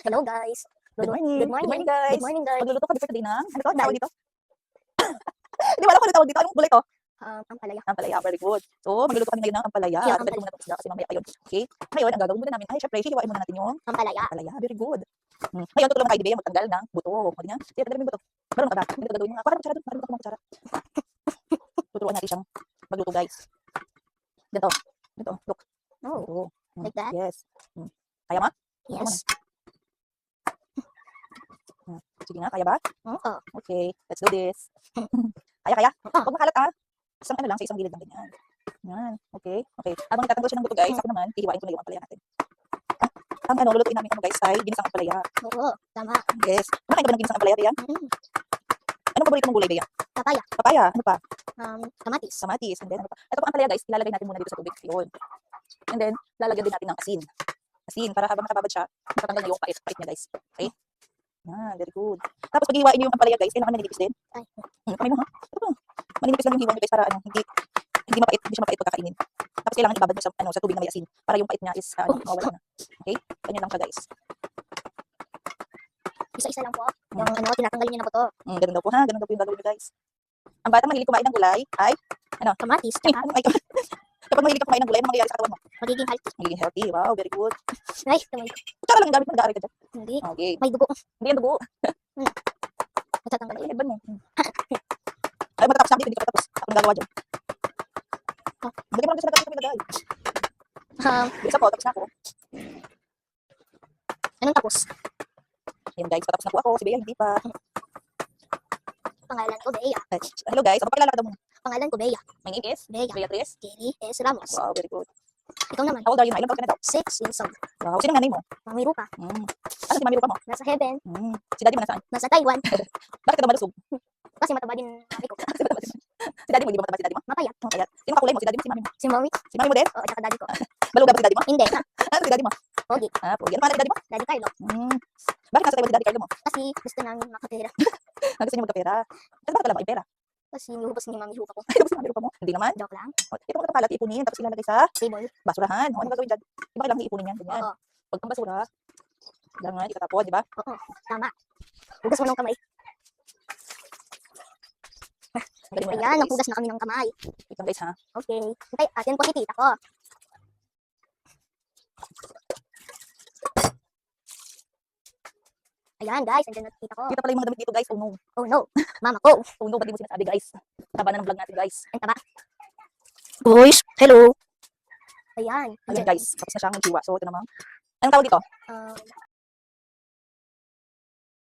Hello guys. Good morning. Good morning. guys. Good morning guys. Magluluto kami for today ng, ano to? Dal. Tawag dito? Hindi mo alam kung ano tawag dito. Anong gulay to? Ampalaya. Ampalaya. Very good. So, magluluto kami ngayon ng ampalaya. Yeah, Balik muna itong isda kasi mamaya pa yun. Okay? Ngayon, ang gagawin muna namin ay syempre, hihiwain muna natin yung Ampalaya. ampalaya. Very good. Ngayon, tutulungan kayo, Bea, magtanggal ng buto. Sabi niya, sige, tanggalin mo yung buto. Marunong ka ba? Hindi ka gagawin mo nga. Parang kutsara doon. Marunong ka kumakutsara. Tuturuan natin siyang magluto, guys. Ganito. Ganito. Look. Oh, Ito. like that? Yes. Kaya mo? Yes. Sige nga, kaya ba? Oo. Okay, let's do this. Kaya. Oo. Huwag makalat ah. Isang ano lang, sa isang gilid lang ganyan. Yan. Okay. Habang itatanggal siya ng buto guys, ako naman, hihiwain ko na yung ampalaya natin. Ang ano, lulutuin namin guys ay ginisang ampalaya. Oo. Tama. Yes. Nakain ka ba ng ginisang ampalaya, Bea? Anong paborito mong gulay, Bea? Papaya. Papaya. Ano pa? Kamatis. Kamatis. And then, ano pa? Ito po ampalaya guys, ilalagay natin muna dito sa tubig. Yun. And then, lalagyan din natin ng asin. Asin, para habang nakababad siya, matatanggal na yung pait niya guys. Okay? Yan, very good. Tapos pag hiwain niyo yung ampalaya guys, kailangan maninipis din. Ay. Kamay mo ha? Ito po. Maninipis lang yung hiwa niyo guys para ano, hindi mapait, hindi siya mapait pagkakainin. Tapos kailangan ibabad niyo sa tubig na may asin para yung pait niya is mawala na. Okay? Ganyan lang siya guys. Isa-isa lang po. Yung tinatanggal niyo na po to. Ganun daw po ha, ganun daw po yung gagawin niyo guys. Ang batang mahilig kumain ng gulay ay, Kamatis. ay, Tsaka kapag mahilig ka kumain ng gulay, ano mangyayari sa katawan mo? magiging healthy. Magiging healthy. Wow, very good. Ay, tumayo. Kutsara lang yung gamit mo, nag-aaral ka dyan. Hindi. Okay. May dugo. Hindi yan dugo. Matatanggal Ay, yun. headband mo. Ay, matatapos na ako dito, hindi ka patapos. Ako nagagawa dyan. Bagay mo lang sa nagagawa kami nagay. Isa po, tapos na ako. Anong tapos? Ayan guys, patapos na po ako. Si Bea, hindi pa. Pangalan ko, Bea. Hello guys, pakilala ka daw muna. Pangalan ko, Bea. My name is Bea. Beatrice. Jenny S. Ramos. Wow, very good. Ikaw naman. How old are you na? Ilang taon ka na daw? 6 years old. Wow, sino ang nanay mo? Mami Rupa. Ano si Mami Rupa mo? Nasa heaven. Si daddy mo nasaan? Nasa Taiwan. Bakit ka daw malusog? Kasi mataba din mami ko. Si daddy mo, hindi ba mataba si daddy mo? Mapayat. Kaya, sino kakulay mo? Si daddy mo, si mami mo? Si Mami. Si mami mo din? Oo, tsaka daddy ko. Baluga ba si daddy mo? Hindi. Ano si daddy mo? Pogi. Pogi. Ano pangalan ni daddy mo? Daddy Carlo. Bakit nasa Taiwan si daddy Carlo mo? Kasi gusto namin makapera. Gusto niyo magkapera. Kasi bakit wala ba yung pera? Kasi niluhubos ni Mami Rupa ko. Ay, tapos si Mami Rupa mo? Hindi naman. Joke lang. Ito mga kalat, ipunin, tapos ilalagay sa Table. basurahan. Ano gagawin dyan? Di ba kailangan ipunin yan? Ganyan. Oo. Huwag kang basura. Kailangan itatapon, di ba? Oo. Tama. Hugas mo ng kamay. Galing mo na Ayan, guys. naghugas na kami ng kamay. Wait lang guys ha. Okay. Hintay, atin po si tita ko. Ayan guys, andyan na tita ko. Dito pala yung mga damit dito guys. Oh no. Oh no, mama ko. Oh no, ba't di mo sinasabi guys? Taba na ng vlog natin guys. Ang taba. Boys, hello. Ayan. Ayan guys, tapos na siyang hiwa. So ito naman. Anong tawag dito?